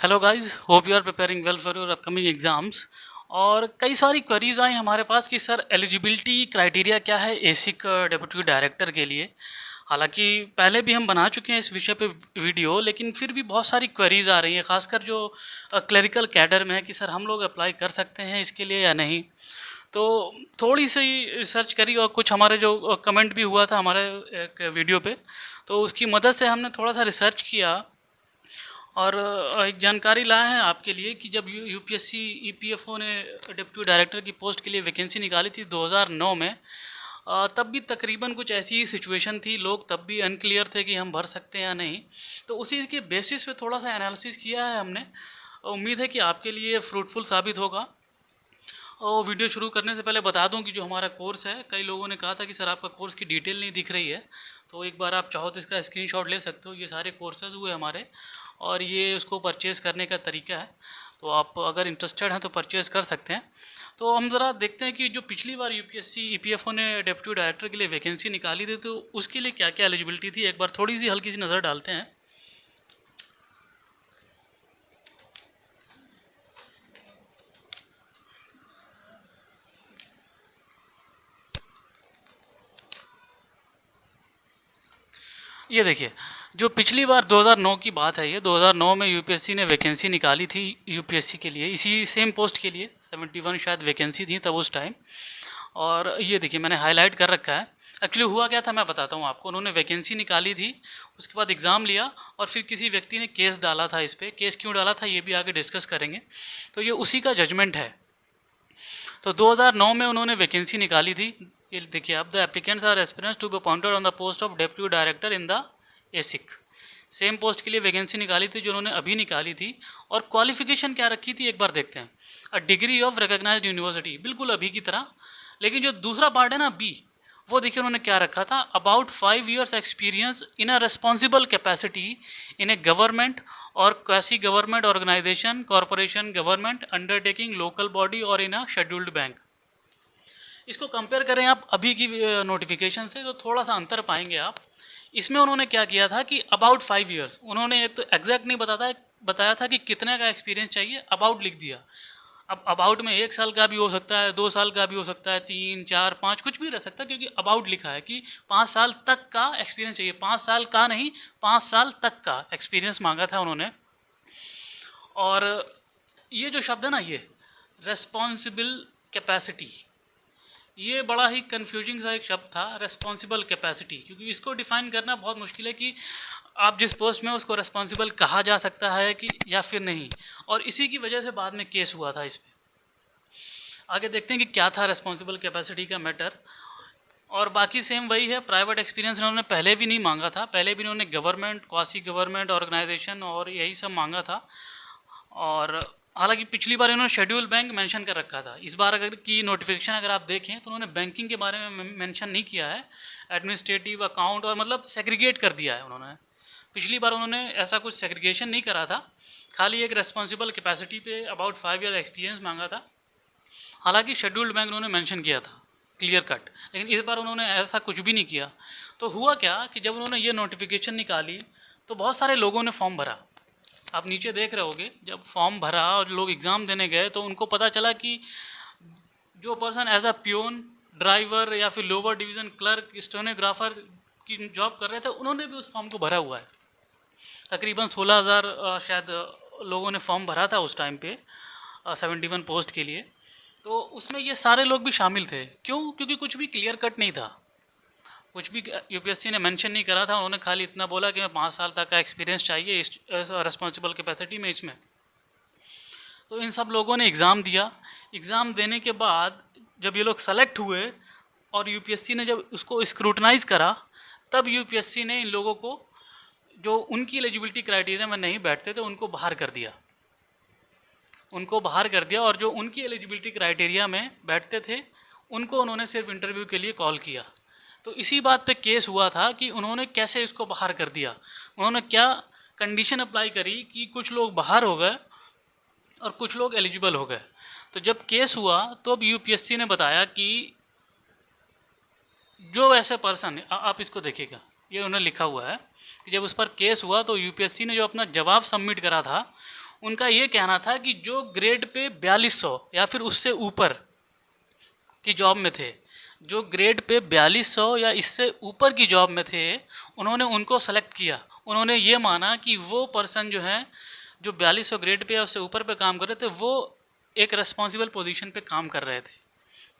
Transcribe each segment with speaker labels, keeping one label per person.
Speaker 1: Hello guys, hope you are preparing well for your upcoming exams. और कई सारी queries आई हमारे पास कि सर एलिजिबिलिटी क्राइटेरिया क्या है एसिक डेप्यूटी डायरेक्टर के लिए। हालांकि पहले भी हम बना चुके हैं इस विषय पे वीडियो, लेकिन फिर भी बहुत सारी क्वेरीज आ रही हैं, खासकर जो क्लरिकल कैडर में है कि सर हम लोग अप्लाई कर सकते हैं इसके लिए या नहीं। तो थोड़ी सी रिसर्च करी और कुछ हमारे जो कमेंट भी हुआ था हमारे एक वीडियो पे, तो उसकी मदद से हमने थोड़ा सा रिसर्च किया और एक जानकारी लाए हैं आपके लिए कि जब यूपीएससी ईपीएफओ ने डिप्टी डायरेक्टर की पोस्ट के लिए वैकेंसी निकाली थी 2009 में, तब भी तकरीबन कुछ ऐसी ही सिचुएशन थी, लोग तब भी अनक्लियर थे कि हम भर सकते हैं या नहीं। तो उसी के बेसिस पे थोड़ा सा एनालिसिस किया है हमने। उम्मीद है कि आपके लिए फ्रूटफुल साबित होगा। और वीडियो शुरू करने से पहले बता दूं कि जो हमारा कोर्स है, कई लोगों ने कहा था कि सर आपका कोर्स की डिटेल नहीं दिख रही है, तो एक बार आप चाहो तो इसका स्क्रीनशॉट ले सकते हो। ये सारे कोर्सेज हुए हमारे और ये उसको परचेज़ करने का तरीका है, तो आप अगर इंटरेस्टेड हैं तो परचेज़ कर सकते हैं। तो हम ज़रा देखते हैं कि जो पिछली बार यूपीएससी ईपीएफओ ने डेप्यूटी डायरेक्टर के लिए वैकेंसी निकाली थी, तो उसके लिए क्या क्या एलिजिबिलिटी थी, एक बार थोड़ी सी हल्की सी नज़र डालते हैं। ये देखिए, जो पिछली बार 2009 की बात है, ये 2009 में यूपीएससी ने वैकेंसी निकाली थी यूपीएससी के लिए, इसी सेम पोस्ट के लिए 71 शायद वैकेंसी थी तब उस टाइम। और ये देखिए मैंने हाईलाइट कर रखा है। एक्चुअली हुआ क्या था मैं बताता हूँ आपको। उन्होंने वैकेंसी निकाली थी, उसके बाद एग्ज़ाम लिया और फिर किसी व्यक्ति ने केस डाला था इस पर। केस क्यों डाला था ये भी आगे डिस्कस करेंगे। तो ये उसी का जजमेंट है। तो 2009 में उन्होंने वैकेंसी निकाली थी। ये देखिए, अब the applicants are aspirants to be appointed on the post of deputy director in the ESIC. Same post के लिए वैकेंसी निकाली थी जो उन्होंने अभी निकाली थी। और क्वालिफिकेशन क्या रखी थी एक बार देखते हैं। A degree of recognised university, बिल्कुल अभी की तरह। लेकिन जो दूसरा पार्ट है ना बी, वो देखिए उन्होंने क्या रखा था, about 5 years experience in a responsible capacity in a government और quasi government organisation, corporation, government undertaking, local body और इन अ शेड्यूल्ड बैंक। इसको कंपेयर करें आप अभी की नोटिफिकेशन से, तो थोड़ा सा अंतर पाएंगे आप। इसमें उन्होंने क्या किया था कि अबाउट 5 years, उन्होंने एक तो एग्जैक्ट नहीं बताया था कि कितने का एक्सपीरियंस चाहिए, अबाउट लिख दिया। अब अबाउट में 1 साल का भी हो सकता है, 2 साल का भी हो सकता है, 3, 4, 5 कुछ भी रह सकता है, क्योंकि अबाउट लिखा है कि 5 साल तक का एक्सपीरियंस चाहिए। 5 साल का नहीं, 5 साल तक का एक्सपीरियंस मांगा था उन्होंने। और ये जो शब्द है ना, ये रेस्पॉन्सिबल कैपेसिटी, ये बड़ा ही कंफ्यूजिंग सा एक शब्द था, रेस्पॉन्सिबल कैपेसिटी, क्योंकि इसको डिफ़ाइन करना बहुत मुश्किल है कि आप जिस पोस्ट में उसको रेस्पॉन्सिबल कहा जा सकता है कि या फिर नहीं। और इसी की वजह से बाद में केस हुआ था इस पर। आगे देखते हैं कि क्या था रेस्पॉन्सिबल कैपेसिटी का मैटर। और बाकी सेम वही है। प्राइवेट एक्सपीरियंस इन्होंने पहले भी नहीं मांगा था, पहले भी इन्होंने गवर्नमेंट, क्वासी गवर्नमेंट ऑर्गेनाइजेशन और यही सब मांगा था। और हालांकि पिछली बार इन्होंने शेड्यूल बैंक मेंशन कर रखा था। इस बार अगर की नोटिफिकेशन अगर आप देखें तो उन्होंने बैंकिंग के बारे में मेंशन नहीं किया है, एडमिनिस्ट्रेटिव, अकाउंट, और मतलब सेग्रीगेट कर दिया है उन्होंने। पिछली बार उन्होंने ऐसा कुछ सेग्रीगेशन नहीं करा था, खाली एक रेस्पॉन्सिबल कैपेसिटी पे अबाउट 5 year एक्सपीरियंस मांगा था। हालांकि शेड्यूल्ड बैंक उन्होंने मेंशन किया था क्लियर कट, लेकिन इस बार उन्होंने ऐसा कुछ भी नहीं किया। तो हुआ क्या कि जब उन्होंने ये नोटिफिकेशन निकाली तो बहुत सारे लोगों ने फॉर्म भरा। आप नीचे देख रहे होगे, जब फॉर्म भरा और लोग एग्ज़ाम देने गए तो उनको पता चला कि जो person as a peon, driver या फिर लोअर डिवीज़न क्लर्क, स्टेनोग्राफर की जॉब कर रहे थे, उन्होंने भी उस फॉर्म को भरा हुआ है। तकरीबन 16,000 शायद लोगों ने फॉर्म भरा था उस टाइम पे 71 पोस्ट के लिए। तो उसमें ये सारे लोग भी शामिल थे। क्यों? क्योंकि कुछ भी क्लियर कट नहीं था, कुछ भी यूपीएससी ने मेंशन नहीं करा था। उन्होंने खाली इतना बोला कि मैं 5 साल तक का एक्सपीरियंस चाहिए इस रिस्पॉन्सिबल कैपेसिटी में इसमें। तो इन सब लोगों ने एग्ज़ाम दिया। एग्ज़ाम देने के बाद जब ये लोग सेलेक्ट हुए और यूपीएससी ने जब उसको स्क्रूटनाइज़ करा, तब यूपीएससी ने इन लोगों को, जो उनकी एलिजिबिलिटी क्राइटेरिया में नहीं बैठते थे, उनको बाहर कर दिया। और जो उनकी एलिजिबिलिटी क्राइटेरिया में बैठते थे उनको उन्होंने सिर्फ इंटरव्यू के लिए कॉल किया। तो इसी बात पे केस हुआ था कि उन्होंने कैसे इसको बाहर कर दिया। उन्होंने क्या कंडीशन अप्लाई करी कि कुछ लोग बाहर हो गए और कुछ लोग एलिजिबल हो गए। तो जब केस हुआ तो अब यूपीएससी ने बताया कि जो ऐसे पर्सन, आप इसको देखिएगा, ये उन्होंने लिखा हुआ है कि जब उस पर केस हुआ तो यूपीएससी ने जो अपना जवाब सबमिट करा था, उनका ये कहना था कि जो ग्रेड पे 4200 या फिर उससे ऊपर की जॉब में थे, जो ग्रेड पे 4200 या इससे ऊपर की जॉब में थे, उन्होंने उनको सेलेक्ट किया। उन्होंने ये माना कि वो पर्सन जो है, जो 4200 ग्रेड पे या उससे ऊपर पे काम कर रहे थे, वो एक रिस्पॉन्सिबल पोजीशन पे काम कर रहे थे।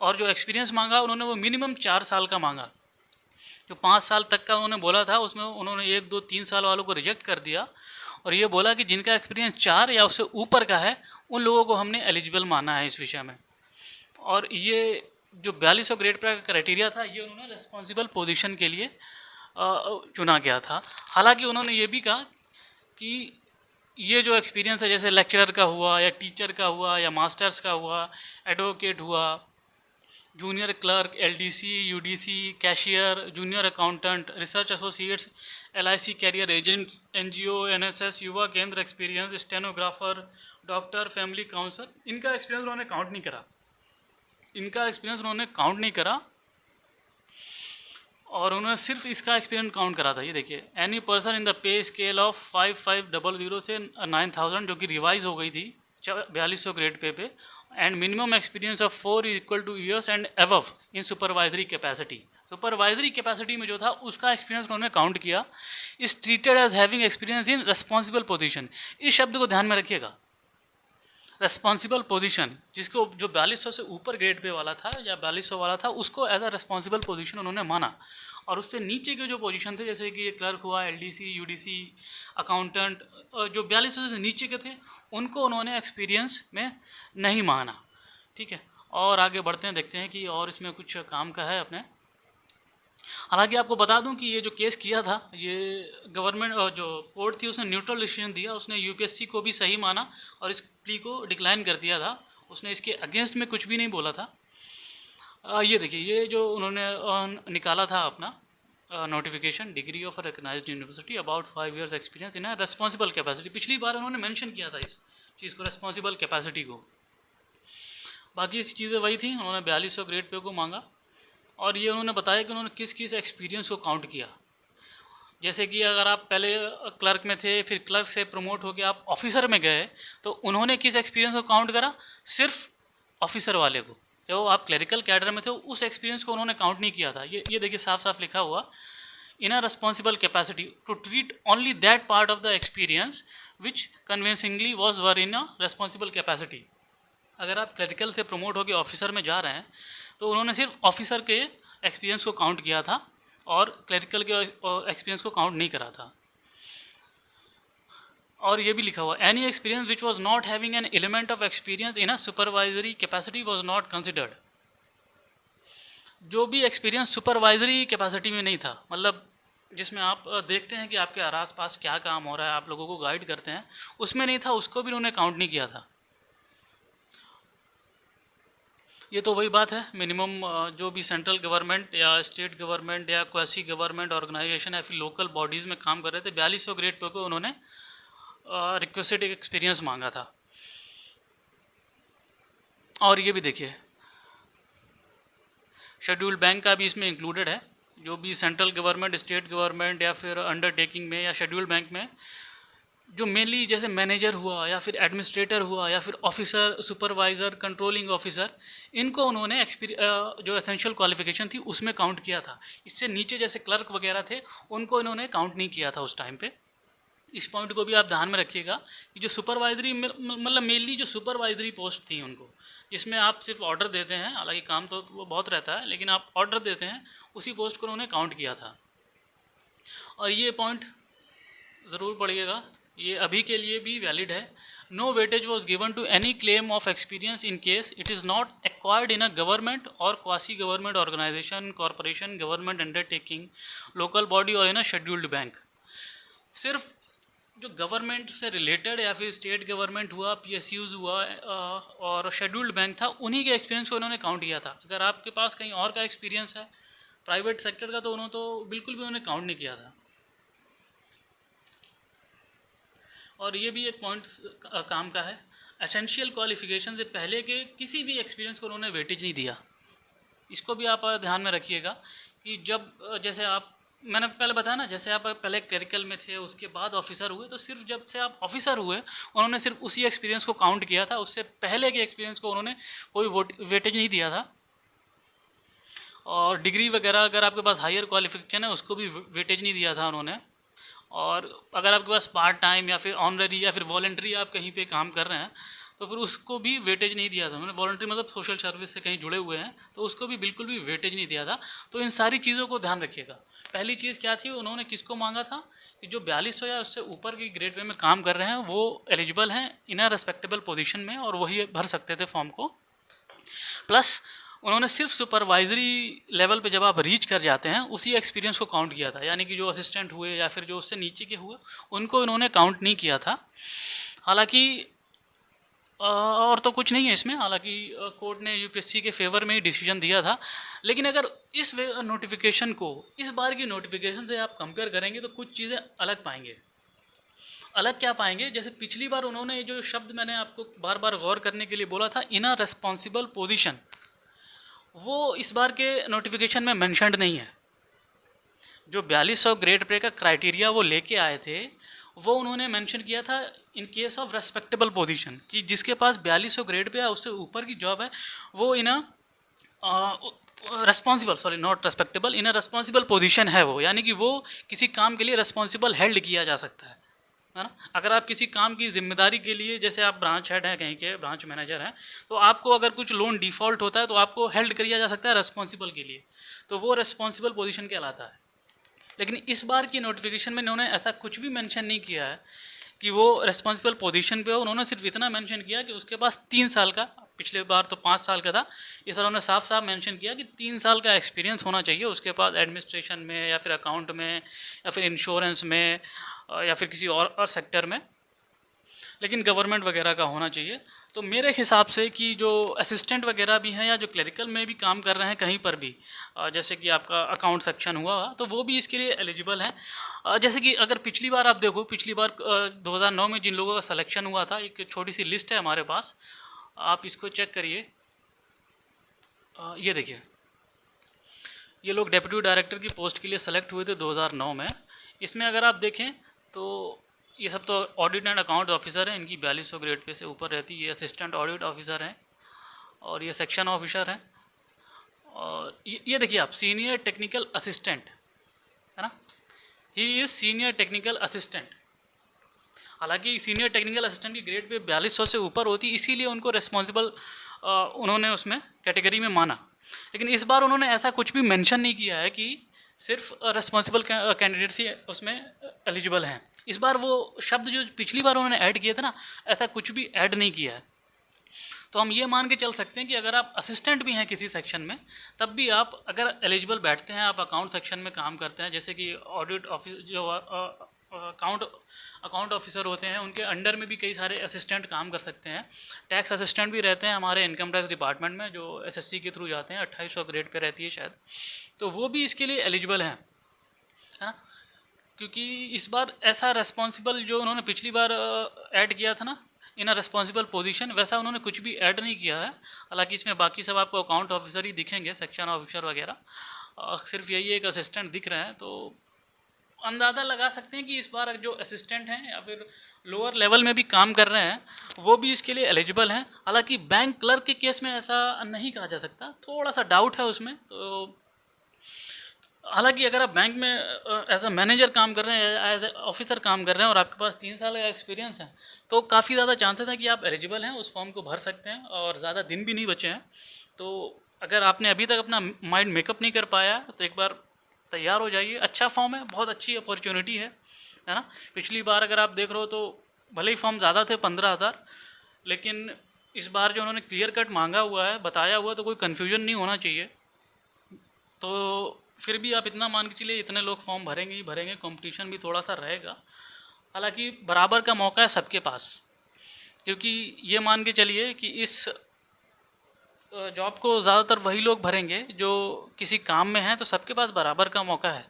Speaker 1: और जो एक्सपीरियंस मांगा उन्होंने, वो मिनिमम 4 साल का मांगा। जो 5 साल तक का उन्होंने बोला था, उसमें उन्होंने 1 2 3 साल वालों को रिजेक्ट कर दिया और ये बोला कि जिनका एक्सपीरियंस 4 या उससे ऊपर का है, उन लोगों को हमने एलिजिबल माना है इस विषय में। और ये जो 4200 ग्रेड पर क्राइटेरिया था, ये उन्होंने रिस्पॉन्सिबल पोजीशन के लिए चुना गया था। हालांकि उन्होंने ये भी कहा कि ये जो एक्सपीरियंस है, जैसे लेक्चरर का हुआ या टीचर का हुआ या मास्टर्स का हुआ, एडवोकेट हुआ, junior clerk, LDC, UDC, cashier, junior accountant, research associates, LIC career agent, NGO, NSS, Yuva Kendra experience, stenographer, doctor, family counsellor, इनका एक्सपीरियंस उन्होंने काउंट नहीं करा। और उन्होंने सिर्फ इसका एक्सपीरियंस काउंट करा था। ये देखिए, any person in the pay scale of 5500 से 9000, जो कि रिवाइज हो गई थी 4200 grade pay, and minimum experience of 4 equal to years and above in supervisory capacity. Supervisory capacity में जो था उसका एक्सपीरियंस उन्होंने काउंट किया। Is treated as having experience in responsible position. इस शब्द को ध्यान में रखिएगा, रेस्पॉन्सिबल पोजीशन, जिसको जो 4200 से ऊपर ग्रेड पे वाला था या 4200 वाला था, उसको एज अ रेस्पॉन्सिबल पोजीशन उन्होंने माना। और उससे नीचे के जो पोजीशन थे, जैसे कि क्लर्क हुआ, एलडीसी, यूडीसी, अकाउंटेंट, जो 4200 से नीचे के थे, उनको उन्होंने एक्सपीरियंस में नहीं माना। ठीक है, और आगे बढ़ते हैं, देखते हैं कि और इसमें कुछ काम का है अपने। हालांकि आपको बता दूं कि ये जो केस किया था, ये गवर्नमेंट जो कोर्ट थी उसने न्यूट्रल डिसीजन दिया। उसने यूपीएससी को भी सही माना और इस प्ली को डिक्लाइन कर दिया था। उसने इसके अगेंस्ट में कुछ भी नहीं बोला था। ये देखिए, ये जो उन्होंने निकाला था अपना notification, degree of recognised university about 5 years experience in responsible capacity. पिछली बार उन्होंने मेंशन किया था इस चीज़ को, रेस्पॉन्सिबल कैपेसिटी को। बाकी इस चीज़ें वही थी, उन्होंने 4200 ग्रेड पे को मांगा। और ये उन्होंने बताया कि उन्होंने किस किस एक्सपीरियंस को काउंट किया। जैसे कि अगर आप पहले क्लर्क में थे, फिर क्लर्क से प्रमोट होकर आप ऑफिसर में गए, तो उन्होंने किस एक्सपीरियंस को काउंट करा? सिर्फ ऑफिसर वाले को। जो आप क्लरिकल कैडर में थे, उस एक्सपीरियंस को उन्होंने काउंट नहीं किया था। ये देखिए, साफ साफ लिखा हुआ, in a responsible capacity to treat only that part of the experience which convincingly was were in a responsible capacity. अगर आप क्लरिकल से प्रमोट होकर ऑफिसर में जा रहे हैं, तो उन्होंने सिर्फ ऑफिसर के एक्सपीरियंस को काउंट किया था और क्लरिकल के एक्सपीरियंस को काउंट नहीं करा था। और ये भी लिखा हुआ, any experience which was not having an element of experience in a supervisory capacity was not considered. जो भी एक्सपीरियंस सुपरवाइजरी कैपेसिटी में नहीं था, मतलब जिसमें आप देखते हैं कि आपके आस पास क्या काम हो रहा है, आप लोगों को गाइड करते हैं, उसमें नहीं था, उसको भी उन्होंने काउंट नहीं किया था। ये तो वही बात है, मिनिमम जो भी सेंट्रल गवर्नमेंट या स्टेट गवर्नमेंट या क्वासी गवर्नमेंट ऑर्गेनाइजेशन या फिर लोकल बॉडीज़ में काम कर रहे थे, 4200 ग्रेड पे को उन्होंने रिक्वेस्टेड एक्सपीरियंस मांगा था। और ये भी देखिए, शेड्यूल्ड बैंक का भी इसमें इंक्लूडेड है। जो भी सेंट्रल गवर्नमेंट, स्टेट गवर्नमेंट या फिर अंडरटेकिंग में या शेड्यूल्ड बैंक में जो मेनली जैसे मैनेजर हुआ या फिर एडमिनिस्ट्रेटर हुआ या फिर ऑफिसर, सुपरवाइज़र, कंट्रोलिंग ऑफिसर, इनको उन्होंने जो एसेंशियल क्वालिफिकेशन थी उसमें काउंट किया था। इससे नीचे जैसे क्लर्क वगैरह थे, उनको इन्होंने काउंट नहीं किया था उस टाइम पे। इस पॉइंट को भी आप ध्यान में रखिएगा कि जो सुपरवाइजरी, मतलब मेनली जो सुपरवाइजरी पोस्ट थी उनको, जिसमें आप सिर्फ ऑर्डर देते हैं, हालांकि काम तो वो बहुत रहता है, लेकिन आप ऑर्डर देते हैं, उसी पोस्ट को उन्होंने काउंट किया था। और ये पॉइंट ज़रूर पढ़िएगा, ये अभी के लिए भी वैलिड है। No weightage was given to any claim of experience in case it is not acquired in a government और quasi government organisation, corporation, government undertaking, local body और इन अ शेड्यूल्ड बैंक। सिर्फ जो government से related या फिर state government हुआ, PSUs हुआ और शेड्यूल्ड बैंक था, उन्हीं के एक्सपीरियंस को उन्होंने काउंट किया था। अगर आपके पास कहीं और का एक्सपीरियंस है प्राइवेट सेक्टर का, तो उन्होंने तो बिल्कुल भी उन्होंने काउंट नहीं किया था। और ये भी एक पॉइंट काम का है, एसेंशियल क्वालिफिकेशन से पहले के किसी भी एक्सपीरियंस को उन्होंने वेटेज नहीं दिया। इसको भी आप ध्यान में रखिएगा कि जब जैसे आप मैंने पहले बताया ना, जैसे आप पहले क्लरिकल में थे, उसके बाद ऑफिसर हुए, तो सिर्फ जब से आप ऑफिसर हुए उन्होंने सिर्फ उसी एक्सपीरियंस को काउंट किया था, उससे पहले के एक्सपीरियंस को उन्होंने कोई वेटेज नहीं दिया था। और डिग्री वगैरह अगर आपके पास हायर क्वालिफिकेशन है उसको भी वेटेज नहीं दिया था उन्होंने। और अगर आपके पास पार्ट टाइम या फिर ऑनररी या फिर वॉलंटरी आप कहीं पे काम कर रहे हैं तो फिर उसको भी वेटेज नहीं दिया था उन्होंने। वॉलंटरी मतलब सोशल सर्विस से कहीं जुड़े हुए हैं तो उसको भी बिल्कुल भी वेटेज नहीं दिया था। तो इन सारी चीज़ों को ध्यान रखिएगा। पहली चीज़ क्या थी, उन्होंने किसको मांगा था कि जो 4200 या उससे ऊपर की ग्रेड पे में काम कर रहे हैं वो एलिजिबल हैं इन अ रेस्पेक्टेबल पोजीशन में, और वही भर सकते थे फॉर्म को। प्लस उन्होंने सिर्फ सुपरवाइजरी लेवल पे जब आप रीच कर जाते हैं उसी एक्सपीरियंस को काउंट किया था, यानी कि जो असिस्टेंट हुए या फिर जो उससे नीचे के हुए उनको इन्होंने काउंट नहीं किया था। हालांकि और तो कुछ नहीं है इसमें, हालांकि कोर्ट ने यूपीएससी के फेवर में ही डिसीजन दिया था। लेकिन अगर इस नोटिफिकेशन को इस बार की नोटिफिकेशन से आप कंपेयर करेंगे तो कुछ चीज़ें अलग पाएंगे। अलग क्या पाएंगे, जैसे पिछली बार उन्होंने जो शब्द मैंने आपको बार बार गौर करने के लिए बोला था, इन अ रेस्पॉन्सिबल पोजीशन, वो इस बार के नोटिफिकेशन में मेंशन्ड नहीं है। जो 4200 ग्रेड पे का क्राइटेरिया वो लेके आए थे वो उन्होंने मेंशन किया था in case of respectable position, कि जिसके पास 4200 ग्रेड पे है उससे ऊपर की जॉब है वो in a responsible, sorry not respectable, in a responsible position है वो, यानी कि वो किसी काम के लिए रेस्पॉन्सिबल हेल्ड किया जा सकता है ना। अगर आप किसी काम की जिम्मेदारी के लिए, जैसे आप ब्रांच हेड हैं कहीं के, ब्रांच मैनेजर हैं, तो आपको अगर कुछ लोन डिफ़ॉल्ट होता है तो आपको हेल्ड किया जा सकता है रेस्पॉन्सिबल के लिए, तो वो रेस्पॉन्सिबल पोजीशन कहलाता है। लेकिन इस बार की नोटिफिकेशन में इन्होंने ऐसा कुछ भी मेंशन नहीं किया है कि वो रेस्पॉन्सिबल पोजीशन पे हो। उन्होंने सिर्फ इतना मेंशन किया कि उसके पास 3 साल का, पिछले बार तो 5 साल का था, इस बार उन्होंने साफ साफ मेंशन किया कि 3 साल का एक्सपीरियंस होना चाहिए उसके पास एडमिनिस्ट्रेशन में या फिर अकाउंट में या फिर इंश्योरेंस में या फिर किसी और सेक्टर में, लेकिन गवर्नमेंट वगैरह का होना चाहिए। तो मेरे हिसाब से कि जो असिस्टेंट वगैरह भी हैं या जो क्लरिकल में भी काम कर रहे हैं कहीं पर भी, जैसे कि आपका अकाउंट सेक्शन हुआ तो वो भी इसके लिए एलिजिबल हैं। जैसे कि अगर पिछली बार आप देखो, पिछली बार 2009 में जिन लोगों का सिलेक्शन हुआ था, एक छोटी सी लिस्ट है हमारे पास, आप इसको चेक करिए। ये देखिए, ये लोग डेप्यूटी डायरेक्टर की पोस्ट के लिए सेलेक्ट हुए थे 2009 में। इसमें अगर आप देखें तो ये सब तो ऑडिट एंड अकाउंट ऑफिसर हैं, इनकी 4200 ग्रेड पे से ऊपर रहती है। ये असिस्टेंट ऑडिट ऑफिसर हैं और ये सेक्शन ऑफिसर हैं। और ये देखिए आप, सीनियर टेक्निकल असिस्टेंट है ना, he is senior technical assistant. हालांकि सीनियर टेक्निकल असिस्टेंट की ग्रेड पे 4200 से ऊपर होती, इसीलिए उनको रिस्पॉन्सिबल उन्होंने उसमें कैटेगरी में माना। लेकिन इस बार उन्होंने ऐसा कुछ भी मेंशन नहीं किया है कि सिर्फ रिस्पॉन्सिबल कैंडिडेट्स ही उसमें एलिजिबल हैं। इस बार वो शब्द जो पिछली बार उन्होंने ऐड किए थे ना, ऐसा कुछ भी ऐड नहीं किया है। तो हम ये मान के चल सकते हैं कि अगर आप असिस्टेंट भी हैं किसी सेक्शन में, तब भी आप अगर एलिजिबल बैठते हैं, आप अकाउंट सेक्शन में काम करते हैं, जैसे कि ऑडिट ऑफिस जो अकाउंट ऑफिसर होते हैं उनके अंडर में भी कई सारे असिस्टेंट काम कर सकते हैं। टैक्स असिस्टेंट भी रहते हैं हमारे इनकम टैक्स डिपार्टमेंट में, जो एसएससी के थ्रू जाते हैं, 2800 ग्रेड पे रहती है शायद, तो वो भी इसके लिए एलिजिबल हैं, है ना। क्योंकि इस बार ऐसा रेस्पॉन्सिबल जो उन्होंने पिछली बार ऐड किया था ना, इन अ रेस्पॉन्सिबल पोजीशन, वैसा उन्होंने कुछ भी ऐड नहीं किया है। हालांकि इसमें बाकी सब आपको अकाउंट ऑफिसर ही दिखेंगे, सेक्शन ऑफिसर वगैरह, सिर्फ यही एक असिस्टेंट दिख रहे हैं। तो अंदाज़ा लगा सकते हैं कि इस बार जो असिस्टेंट हैं या फिर लोअर लेवल में भी काम कर रहे हैं वो भी इसके लिए एलिजिबल हैं। हालांकि बैंक क्लर्क के केस में ऐसा नहीं कहा जा सकता, थोड़ा सा डाउट है उसमें। तो हालांकि अगर आप बैंक में एज अ मैनेजर काम कर रहे हैं, एज ए ऑफिसर काम कर रहे हैं और आपके पास 3 साल का एक्सपीरियंस है, तो काफ़ी ज़्यादा चांसेस हैं कि आप एलिजिबल हैं, उस फॉर्म को भर सकते हैं और ज़्यादा दिन भी नहीं बचे हैं। तो अगर आपने अभी तक अपना माइंड मेकअप नहीं कर पाया तो एक बार तैयार हो जाइए। अच्छा फॉर्म है, बहुत अच्छी अपॉर्चुनिटी है ना। पिछली बार अगर आप देख रहे हो तो भले ही फॉर्म ज़्यादा थे 15,000, लेकिन इस बार जो उन्होंने क्लियर कट मांगा हुआ है, बताया हुआ, तो कोई कन्फ्यूजन नहीं होना चाहिए। तो फिर भी आप इतना मान के चलिए, इतने लोग फॉर्म भरेंगे ही भरेंगे, कंपटीशन भी थोड़ा सा रहेगा। हालांकि बराबर का मौका है सबके पास, क्योंकि ये मान के चलिए कि इस जॉब को ज़्यादातर वही लोग भरेंगे जो किसी काम में हैं, तो सबके पास बराबर का मौका है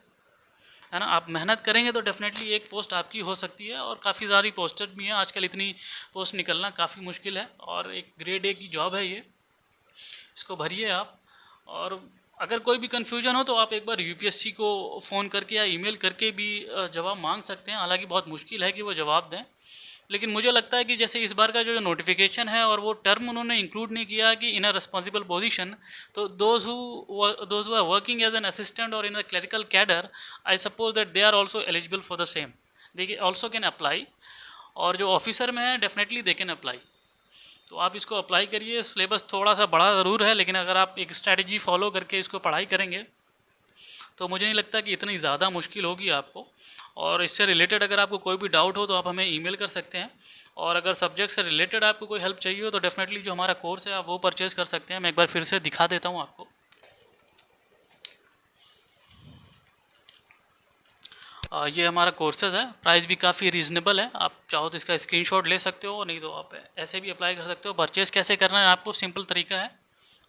Speaker 1: ना। आप मेहनत करेंगे तो डेफिनेटली एक पोस्ट आपकी हो सकती है, और काफ़ी सारी पोस्टर भी हैं आजकल, इतनी पोस्ट निकलना काफ़ी मुश्किल है, और एक ग्रेड ए की जॉब है ये, इसको भरिए आप। और अगर कोई भी कन्फ्यूजन हो तो आप एक बार यूपीएससी को फ़ोन करके या ईमेल करके भी जवाब मांग सकते हैं। हालांकि बहुत मुश्किल है कि वो जवाब दें, लेकिन मुझे लगता है कि जैसे इस बार का जो नोटिफिकेशन है और वो टर्म उन्होंने इंक्लूड नहीं किया कि इन अ रिस्पॉन्सिबल पोजीशन, तो those who are working as an assistant और in the clerical cadre, I suppose that they are also eligible for the same, they also can apply. और जो officer में है definitely they can apply. तो आप इसको apply करिए। Syllabus थोड़ा सा बड़ा ज़रूर है, लेकिन अगर आप एक स्ट्रैटेजी फॉलो करके इसको पढ़ाई करेंगे तो मुझे नहीं लगता कि इतनी ज़्यादा मुश्किल होगी आपको। और इससे रिलेटेड अगर आपको कोई भी डाउट हो तो आप हमें ईमेल कर सकते हैं। और अगर सब्जेक्ट से रिलेटेड आपको कोई हेल्प चाहिए हो तो डेफिनेटली जो हमारा कोर्स है आप वो परचेज़ कर सकते हैं। मैं एक बार फिर से दिखा देता हूँ आपको। ये हमारा कोर्सेज है, प्राइस भी काफ़ी रीज़नेबल है। आप चाहो तो इसका स्क्रीनशॉट ले सकते हो, नहीं तो आप ऐसे भी अप्लाई कर सकते हो। परचेज़ कैसे करना है आपको, सिंपल तरीका है,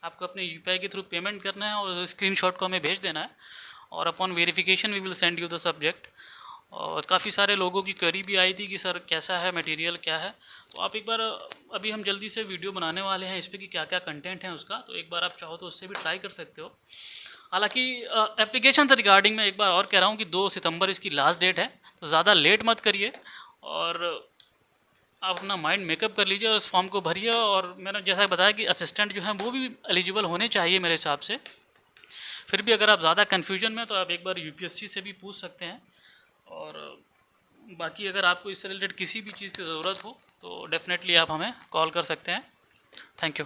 Speaker 1: आपको अपने यूपीआई के थ्रू पेमेंट करना है और स्क्रीनशॉट को हमें भेज देना है। और upon verification we will send you the subject. और काफ़ी सारे लोगों की क्वेरी भी आई थी कि सर कैसा है, मटेरियल क्या है। तो आप एक बार, अभी हम जल्दी से वीडियो बनाने वाले हैं इस पर कि क्या क्या कंटेंट है उसका, तो एक बार आप चाहो तो उससे भी ट्राई कर सकते हो। हालांकि एप्लीकेशन से रिगार्डिंग मैं एक बार और कह रहा हूँ कि 2 सितंबर इसकी लास्ट डेट है, तो ज़्यादा लेट मत करिए और आप अपना माइंड मेकअप कर लीजिए और इस फॉर्म को भरिए। और मैंने जैसा बताया कि असिस्टेंट जो है वो भी एलिजिबल होने चाहिए मेरे हिसाब से। फिर भी अगर आप ज़्यादा कन्फ्यूजन में तो आप एक बार यूपीएससी से भी पूछ सकते हैं। और बाकी अगर आपको इससे रिलेटेड किसी भी चीज़ की ज़रूरत हो तो डेफ़िनेटली आप हमें कॉल कर सकते हैं। Thank you.